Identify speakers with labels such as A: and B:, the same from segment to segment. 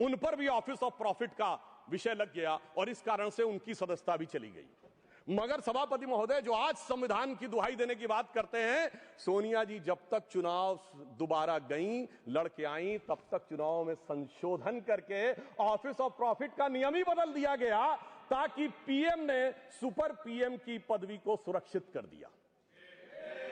A: उन पर भी ऑफिस ऑफ प्रॉफिट का विषय लग गया और इस कारण से उनकी सदस्यता भी चली गई। मगर सभापति महोदय, जो आज संविधान की दुहाई देने की बात करते हैं, सोनिया जी जब तक चुनाव दोबारा गईं, लड़के आईं, तब तक चुनाव में संशोधन करके ऑफिस ऑफ प्रॉफिट का नियम ही बदल दिया गया ताकि पीएम ने सुपर पीएम की पदवी को सुरक्षित कर दिया।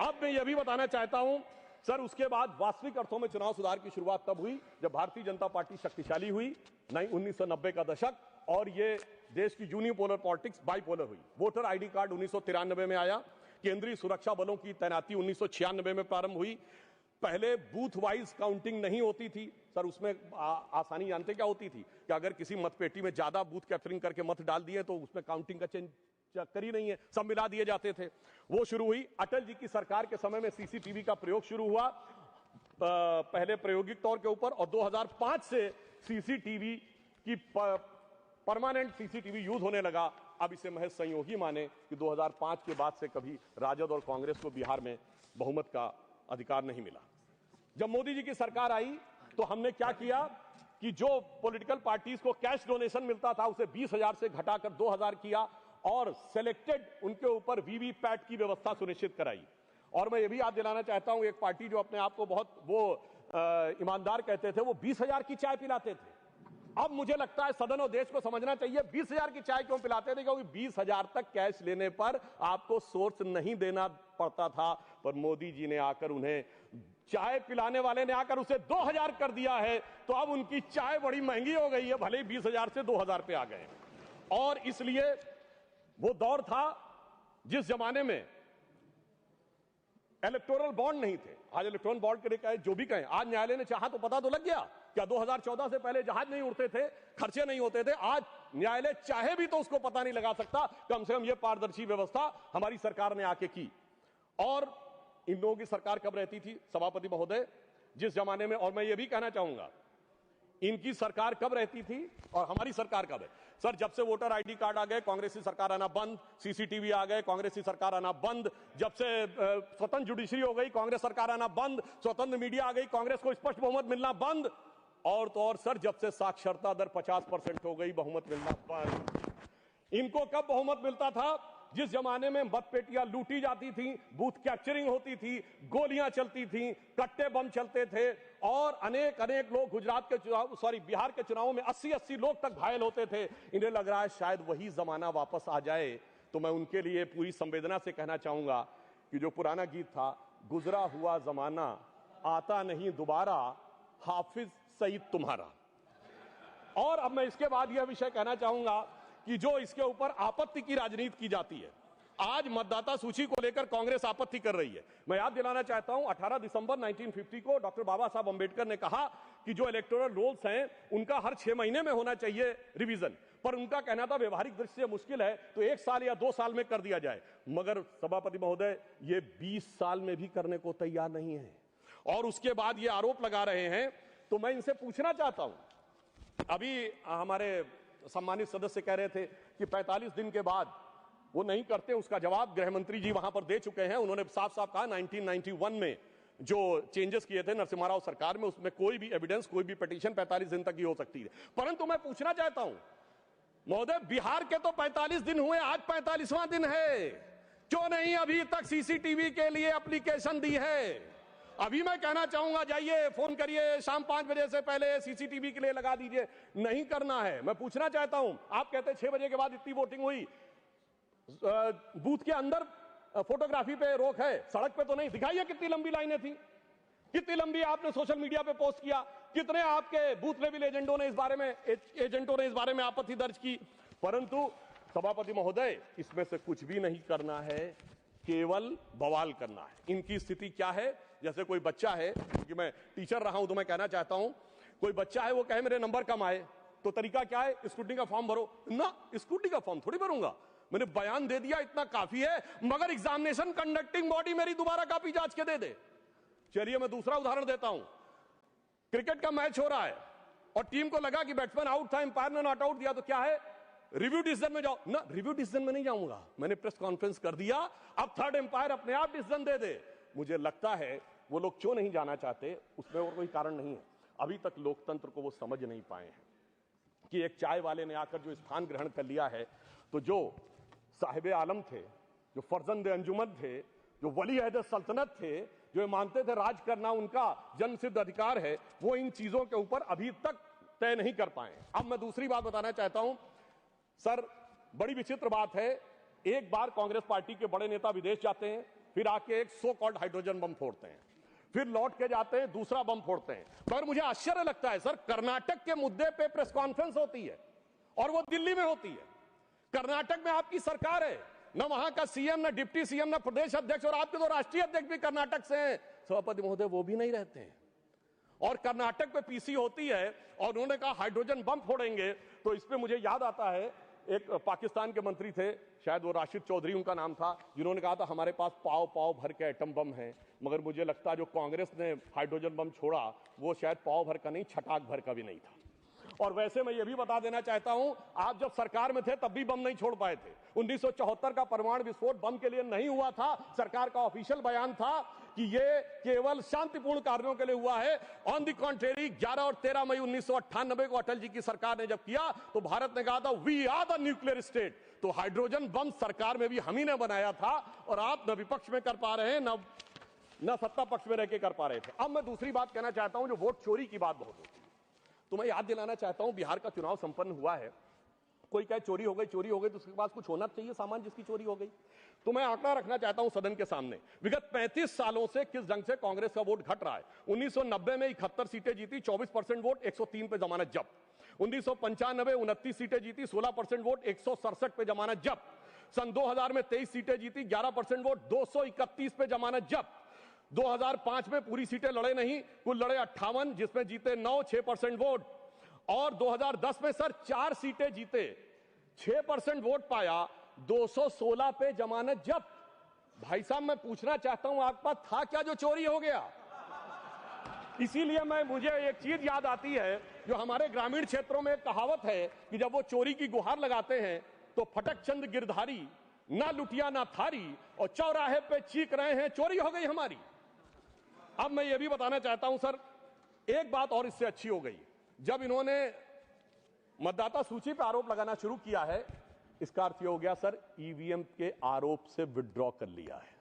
A: अब मैं यह भी बताना चाहता हूं सर, उसके बाद वास्तविक अर्थों में चुनाव सुधार की शुरुआत तब हुई जब भारतीय जनता पार्टी शक्तिशाली हुई, 1990 का दशक, और ये देश की यूनिपोलर पॉलिटिक्स बाइपोलर हुई। वोटर आईडी कार्ड 1993 में आया, केंद्रीय सुरक्षा बलों की तैनाती 1996 में प्रारंभ हुई। पहले बूथ वाइज काउंटिंग नहीं होती थी सर, उसमें आसानी जानते क्या होती थी कि अगर किसी मतपेटी में ज्यादा बूथ कैप्चरिंग करके मत डाल दिए तो उसमें काउंटिंग का चक्कर ही नहीं है, सब मिला दिए जाते थे। वो शुरू हुई। अटल जी की सरकार के समय में सीसीटीवी का प्रयोग शुरू हुआ, पहले प्रायोगिक तौर के ऊपर, और 2005 से सीसीटीवी की परमानेंट सीसीटीवी यूज होने लगा। अब इसे महज संयोगी माने कि 2005 के बाद से कभी राजद और कांग्रेस को बिहार में बहुमत का अधिकार नहीं मिला। जब मोदी जी की सरकार आई तो हमने क्या किया कि जो पॉलिटिकल पार्टीज को कैश डोनेशन मिलता था उसे 20,000 से घटाकर 2,000 किया और सिलेक्टेड उनके ऊपर वीवीपैट की व्यवस्था सुनिश्चित कराई। और मैं ये भी याद दिलाना चाहता हूं, एक पार्टी जो अपने आप को बहुत ईमानदार कहते थे, वो 20,000 की चाय पिलाते थे। अब मुझे लगता है सदन और देश को समझना चाहिए 20,000 की चाय क्यों पिलाते थे, क्योंकि 20,000 तक कैश लेने पर आपको सोर्स नहीं देना पड़ता था। पर मोदी जी ने आकर उन्हें, चाय पिलाने वाले ने आकर उसे 2,000 कर दिया है, तो अब उनकी चाय बड़ी महंगी हो गई है, भले ही 20,000 से 2,000 पे आ गए। और इसलिए वो दौर था जिस जमाने में इलेक्टोरल बॉन्ड नहीं थे। आज इलेक्टोरल बॉन्ड के लिए कहे जो भी कहें, आज न्यायालय ने चाहा तो पता तो लग गया। क्या 2014 से पहले जहाज नहीं उड़ते थे, खर्चे नहीं होते थे? आज न्यायालय चाहे भी तो उसको पता नहीं लगा सकता। कम से कम यह पारदर्शी व्यवस्था हमारी सरकार ने आके की। और इन लोगों की सरकार कब रहती थी सभापति महोदय, जिस जमाने में, और मैं ये भी कहना चाहूंगा, इनकी सरकार कब रहती थी और हमारी सरकार कब है? सर, जब से वोटर आईडी कार्ड आ गए कांग्रेसी सरकार आना बंद, सीसीटीवी आ गए कांग्रेसी सरकार आना बंद, जब से स्वतंत्र जुडिशरी हो गई कांग्रेस सरकार आना बंद, स्वतंत्र मीडिया आ गई कांग्रेस को स्पष्ट बहुमत मिलना बंद, और तो और सर जब से साक्षरता दर 50% हो गई बहुमत मिलना बंद। इनको कब बहुमत मिलता था? जिस जमाने में मतपेटियां लूटी जाती थी, बूथ कैप्चरिंग होती थी, गोलियां चलती थी, कट्टे बम चलते थे, और अनेक लोग गुजरात के चुनाव, बिहार के चुनावों में 80 लोग तक घायल होते थे। इन्हें लग रहा है शायद वही जमाना वापस आ जाए। तो मैं उनके लिए पूरी संवेदना से कहना चाहूंगा कि जो पुराना गीत था, गुजरा हुआ जमाना आता नहीं दोबारा, हाफिज सईद तुम्हारा। और अब मैं इसके बाद यह विषय कहना चाहूंगा कि जो इसके ऊपर आपत्ति की राजनीति की जाती है, आज मतदाता सूची को लेकर कांग्रेस आपत्ति कर रही है। मैं याद दिलाना चाहता हूं, 18 दिसंबर 1950 को डॉक्टर बाबा साहब अंबेडकर ने कहा कि जो इलेक्टोरल रोल्स हैं उनका हर 6 महीने में होना चाहिए रिवीजन, पर उनका कहना था व्यवहारिक दृष्टि से मुश्किल है तो 1 साल या 2 साल में कर दिया जाए। मगर सभापति महोदय, ये 20 साल में भी करने को तैयार नहीं है, और उसके बाद ये आरोप लगा रहे हैं। तो मैं इनसे पूछना चाहता हूं, अभी हमारे सम्मानित सदस्य कह रहे थे कि 45 दिन के बाद वो नहीं करते, उसका जवाब गृह मंत्री जी वहां पर दे चुके हैं। उन्होंने साफ साफ कहा 1991 में जो चेंजेस किए थे नरसिम्हा राव सरकार में, उसमें कोई भी एविडेंस, कोई भी पिटीशन 45 दिन तक ही हो सकती है। परंतु मैं पूछना चाहता हूं महोदय, बिहार के तो 45 दिन हुए, आज 45वां दिन है, क्यों नहीं अभी तक सीसीटीवी के लिए एप्लीकेशन दी है? अभी मैं कहना चाहूंगा, जाइए फोन करिए, शाम 5 बजे से पहले सीसीटीवी के लिए लगा दीजिए। नहीं करना है। मैं पूछना चाहता हूं, आप कहते हैं 6 बजे के बाद इतनी वोटिंग हुई, बूथ के अंदर फोटोग्राफी पे रोक है, सड़क पे तो नहीं। दिखाइए कितनी लंबी लाइनें थी, कितनी लंबी आपने सोशल मीडिया पे पोस्ट किया, कितने आपके बूथ लेवल एजेंटों ने इस बारे में आपत्ति दर्ज की। परंतु सभापति महोदय, इसमें से कुछ भी नहीं करना है, केवल बवाल करना है। इनकी स्थिति क्या है? जैसे कोई बच्चा है, क्योंकि मैं टीचर रहा हूं तो मैं कहना चाहता हूं, कोई बच्चा है वो कहे मेरे नंबर कम आए, तो तरीका क्या है? स्क्रूटनी का फॉर्म भरो ना। स्क्रूटनी का फॉर्म थोड़ी भरूंगा, मैंने बयान दे दिया, इतना काफी है। मगर एग्जामिनेशन कंडक्टिंग बॉडी मेरी दोबारा कॉपी जांच के दे दे। चलिए मैं दूसरा उदाहरण देता हूं। क्रिकेट का मैच हो रहा है और टीम को लगा कि बैट्समैन आउट था, अंपायर ने नॉट आउट दिया, तो क्या है? रिव्यू डिसीजन में जाओ ना। रिव्यू डिसीजन में नहीं जाऊंगा, मैंने प्रेस कॉन्फ्रेंस कर दिया, अब थर्ड अंपायर अपने आप डिसीजन दे दे। मुझे लगता है वो लोग क्यों नहीं जाना चाहते, उसमें और कोई कारण नहीं है। अभी तक लोकतंत्र को वो समझ नहीं पाए हैं। कि एक चाय वाले ने आकर जो स्थान ग्रहण कर लिया है, तो जो साहिब आलम थे, जो फर्जंद अंजुमन थे, जो वली अहद सल्तनत थे, जो मानते थे राज करना उनका जन्मसिद्ध अधिकार है, वो इन चीजों के ऊपर अभी तक तय नहीं कर पाए। अब मैं दूसरी बात बताना चाहता हूं सर, बड़ी विचित्र बात है, एक बार कांग्रेस पार्टी के बड़े नेता विदेश जाते हैं, फिर आके एक सो कॉल्ड हाइड्रोजन बम फोड़ते हैं, फिर लौट के जाते हैं दूसरा बम फोड़ते हैं। पर मुझे आश्चर्य लगता है सर, कर्नाटक के मुद्दे पे प्रेस कॉन्फ्रेंस होती है और वो दिल्ली में होती है। कर्नाटक में आपकी सरकार है, न वहां का सीएम, न डिप्टी सीएम, न प्रदेश अध्यक्ष, और आपके तो राष्ट्रीय अध्यक्ष भी कर्नाटक से हैं, सभापति महोदय, वो भी नहीं रहते हैं। और कर्नाटक पे पीसी होती है और उन्होंने कहा हाइड्रोजन बम फोड़ेंगे। तो इस पे मुझे याद आता है, एक पाकिस्तान के मंत्री थे, शायद वो राशिद चौधरी उनका नाम था, जिन्होंने कहा था हमारे पास पाव पाव भर के एटम बम है। मगर मुझे लगता है जो कांग्रेस ने हाइड्रोजन बम छोड़ा वो शायद पाव भर का नहीं, छटाक भर का भी नहीं था। और वैसे मैं ये भी बता देना चाहता हूं, आप जब सरकार में थे तब भी बम नहीं छोड़ पाए थे। 1974 का परमाणु विस्फोट बम के लिए नहीं हुआ था, सरकार का ऑफिशियल बयान था कि ये केवल शांतिपूर्ण कार्यों के लिए हुआ है। ऑन द कॉन्ट्रेरी 11 और 13 मई 1998 को अटल जी की सरकार ने जब किया तो भारत ने कहा था we are the nuclear state. तो हाइड्रोजन बम सरकार में भी हम ही ने बनाया था, और आप न विपक्ष में कर पा रहे हैं न सत्ता पक्ष में रह के कर पा रहे थे। अब मैं दूसरी बात कहना चाहता हूं, जो वोट चोरी की बात बहुत होती है, तो मैं याद दिलाना चाहता हूं बिहार का चुनाव संपन्न हुआ है। कोई कहे चोरी हो गई तो उसके पास कुछ होना चाहिए सामान जिसकी चोरी हो गई। तो मैं आंकड़ा रखना चाहता हूं सदन के सामने, विगत 35 सालों से किस ढंग से कांग्रेस का वोट घट रहा है। 1990 में 71 सीटें जीती, 24% वोट, 103 पे जमानत जब्त। 1995 29 सीटें जीती, 16% वोट, 167 पे जमानत जब्त। सन 2000 में 23 सीटें जीती, 11% वोट, 231 पे जमानत जब्त। 2005 में पूरी सीटें लड़े नहीं, कुल लड़े 58, जिसमें जीते 9, 6% वोट। और 2010 में सर 4 सीटें जीते, 6% वोट पाया, 216 पे जमानत जब्त। भाई साहब मैं पूछना चाहता हूं आपके पास था क्या जो चोरी हो गया? इसीलिए मुझे एक चीज याद आती है, जो हमारे ग्रामीण क्षेत्रों में एक कहावत है कि जब वो चोरी की गुहार लगाते हैं तो फटक चंद गिरधारी, ना लुटिया ना थारी, और चौराहे पे चीख रहे हैं चोरी हो गई हमारी। अब मैं ये भी बताना चाहता हूं सर, एक बात और इससे अच्छी हो गई, जब इन्होंने मतदाता सूची पर आरोप लगाना शुरू किया है, इसका अर्थ ये हो गया सर ईवीएम के आरोप से विड्रॉ कर लिया है।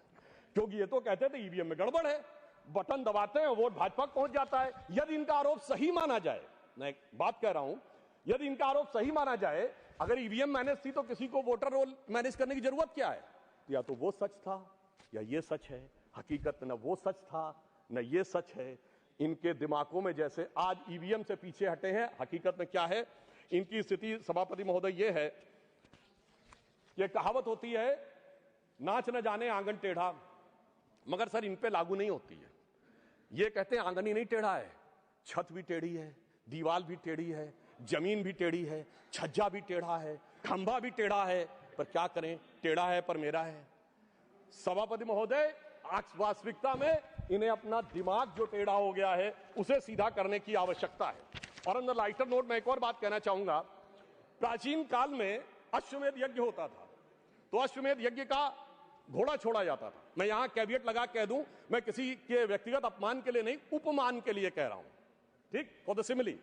A: क्योंकि ये तो कहते थे ईवीएम में गड़बड़ है, बटन दबाते हैं वोट भाजपा को पहुंच जाता है। यदि इनका आरोप सही माना जाए, मैं एक बात कह रहा हूं, यदि इनका आरोप सही माना जाए, अगर ईवीएम मैनेज थी तो किसी को वोटर रोल मैनेज करने की जरूरत क्या है? या तो वो सच था या ये सच है। हकीकत में न वो सच था न ये सच है। इनके दिमागों में जैसे आज ईवीएम से पीछे हटे हैं, हकीकत में क्या है इनकी स्थिति सभापति महोदय ये है, ये कहावत होती है नाच न जाने आंगन टेढ़ा, मगर सर इन पे लागू नहीं होती है। ये कहते हैं आंगन ही नहीं टेढ़ा है, छत भी टेढ़ी है, दीवार भी टेढ़ी है, जमीन भी टेढ़ी है, छज्जा भी टेढ़ा है, खंभा भी टेढ़ा है, पर क्या करें, टेढ़ा है पर मेरा है। सभापति महोदय वास्तविकता में इन्हें अपना दिमाग जो टेढ़ा हो गया है उसे सीधा करने की आवश्यकता है। और अंदर लाइटर नोट में एक और बात कहना चाहूंगा, प्राचीन काल में अश्वमेध यज्ञ होता था, तो अश्वमेध यज्ञ का घोड़ा छोड़ा जाता था। मैं यहां कैविएट लगा कह दूं, मैं किसी के व्यक्तिगत अपमान के लिए नहीं, उपमान के लिए कह रहा हूं, ठीक, फॉर द सिमिली।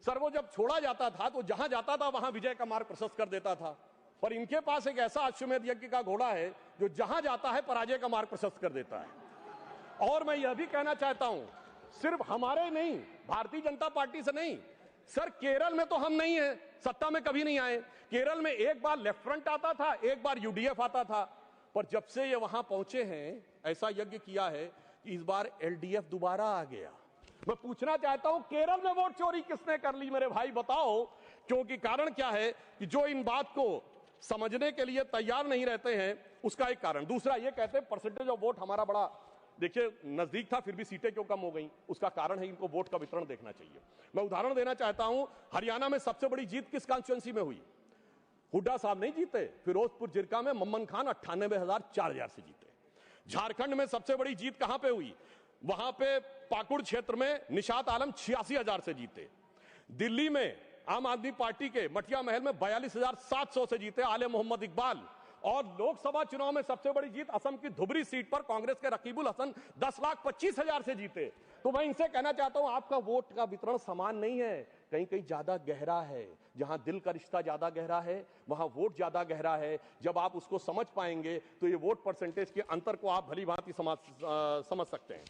A: सर वो जब छोड़ा जाता था तो जहां जाता था वहां विजय का मार्ग प्रशस्त कर देता था, पर इनके पास एक ऐसा अश्वमेध यज्ञ का घोड़ा है जो जहां जाता है पराजय का मार्ग प्रशस्त कर देता है। और मैं यह भी कहना चाहता हूं, सिर्फ हमारे नहीं, भारतीय जनता पार्टी से नहीं, सर केरल में तो हम नहीं है, सत्ता में कभी नहीं आए। केरल में एक बार लेफ्ट फ्रंट आता था, एक बार यूडीएफ आता था, पर जब से ये वहां पहुंचे हैं ऐसा यज्ञ किया है कि इस बार एलडीएफ दोबारा आ गया। मैं पूछना चाहता हूं केरल में वोट चोरी किसने कर ली मेरे भाई बताओ? क्योंकि कारण क्या है कि जो इन बात को समझने के लिए तैयार नहीं रहते हैं, उसका एक कारण। दूसरा ये कहते हैं परसेंटेज ऑफ वोट हमारा बड़ा, देखिए नजदीक था फिर भी सीटें क्यों कम हो गई, उसका कारण है इनको वोट का वितरण देखना चाहिए। मैं उदाहरण देना चाहता हूं, हरियाणा में सबसे बड़ी जीत किस कॉन्स्टिट्यूएंसी में हुई? हुड्डा साहब नहीं जीते, फिरोजपुर जिरका में मम्मन खान 98,000 से जीते। झारखंड में सबसे बड़ी जीत कहां पे हुई? वहां पे पाकुड़ क्षेत्र में निशात आलम 86,000 से जीते। दिल्ली में आम आदमी पार्टी के मटिया महल में 42,700 से जीते आले मोहम्मद इकबाल। और लोकसभा चुनाव में सबसे बड़ी जीत असम की धुबरी सीट पर कांग्रेस के रकीबुल हसन 10,25,000 से जीते। तो मैं इनसे कहना चाहता हूं आपका वोट का वितरण समान नहीं है। कहीं कहीं ज्यादा गहरा है। जहां दिल का रिश्ता ज्यादा गहरा है वहां वोट ज्यादा गहरा है। जब आप उसको समझ पाएंगे तो ये वोट परसेंटेज के अंतर को आप भली भांति समझ सकते हैं।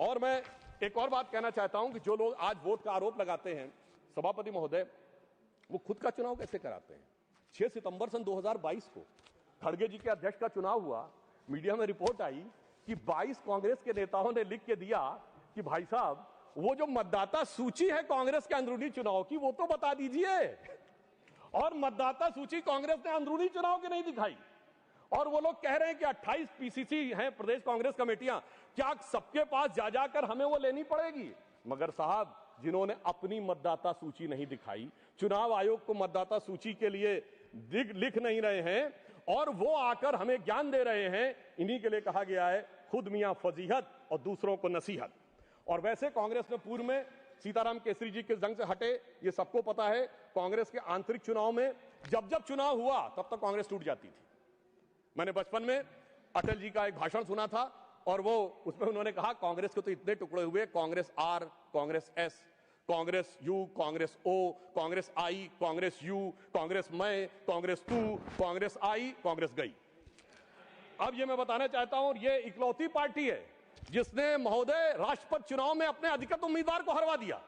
A: और मैं एक और बात कहना चाहता हूं कि जो लोग आज वोट का आरोप लगाते हैं सभापति महोदय, वो खुद का चुनाव कैसे कराते हैं। 6 सितंबर सन 2022 को खड़गे जी के अध्यक्ष का चुनाव हुआ। मीडिया में रिपोर्ट आई कि 22 कांग्रेस के नेताओं ने लिख के दिया कि भाई साहब वो जो मतदाता सूची है कांग्रेस के अंदरूनी चुनाव की वो तो बता दीजिए। और मतदाता सूची कांग्रेस ने अंदरूनी चुनाव की नहीं दिखाई। और वो लोग कह रहे हैं कि 28 पीसीसी हैं प्रदेश कांग्रेस कमेटियां, क्या सबके पास जा जाकर हमें वो लेनी पड़ेगी। मगर साहब, जिन्होंने अपनी मतदाता सूची नहीं दिखाई, चुनाव आयोग को मतदाता सूची के लिए लिख नहीं रहे हैं और वो आकर हमें ज्ञान दे रहे हैं, इन्हीं के लिए कहा गया है खुद मियां फजीहत और दूसरों को नसीहत। और वैसे कांग्रेस ने पूर्व में सीताराम केसरी जी के जंग से हटे, ये सबको पता है। कांग्रेस के आंतरिक चुनाव में जब जब चुनाव हुआ तब तक कांग्रेस टूट जाती थी। मैंने बचपन में अटल जी का एक भाषण सुना था और वो उसमें उन्होंने कहा कांग्रेस के तो इतने टुकड़े हुए, Congress R, Congress S, Congress U, Congress O, Congress I, Congress U, Congress मैं, कांग्रेस तू, कांग्रेस आई, कांग्रेस गई। अब ये मैं बताना चाहता हूं, ये इकलौती पार्टी है जिसने महोदय राष्ट्रपति चुनाव में अपने अधिकृत उम्मीदवार को हरवा दिया।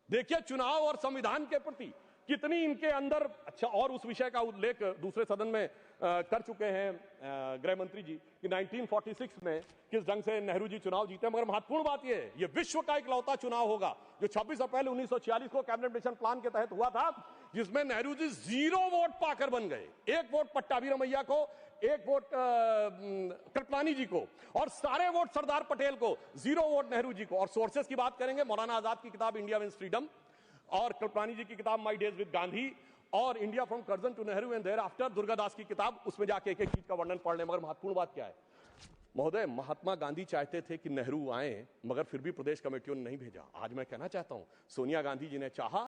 A: देखिए चुनाव और संविधान के प्रति कितनी इनके अंदर। अच्छा, और उस विषय का उल्लेख दूसरे सदन में कर चुके हैं गृह मंत्री जी कि 1946 में किस ढंग से नेहरू जी चुनाव जीते। मगर महत्वपूर्ण बात यह है, यह विश्व का इकलौता चुनाव होगा जो 26 अप्रैल 1946 को कैबिनेट मिशन प्लान के तहत हुआ था, जिसमें नेहरू जी 0 वोट पाकर बन गए। 1 वोट पट्टाभी रमैया को, 1 वोट कृपलानी जी को और सारे वोट सरदार पटेल को, 0 वोट नेहरू जी को। और सोर्सेस की बात करेंगे, मौलाना आजाद की किताब इंडिया विंस फ्रीडम और कृपलानी जी की किताब माई डेज विद गांधी और India from Curzon to Nehru and thereafter Durgadas की किताब, उसमें जाके एक एक चीज का वर्णन पढ़ लें। मगर महत्वपूर्ण बात क्या है महोदय, महात्मा गांधी चाहते थे कि नेहरू आए, मगर फिर भी प्रदेश कमेटियों ने नहीं भेजा। आज मैं कहना चाहता हूं सोनिया गांधी जी ने चाहा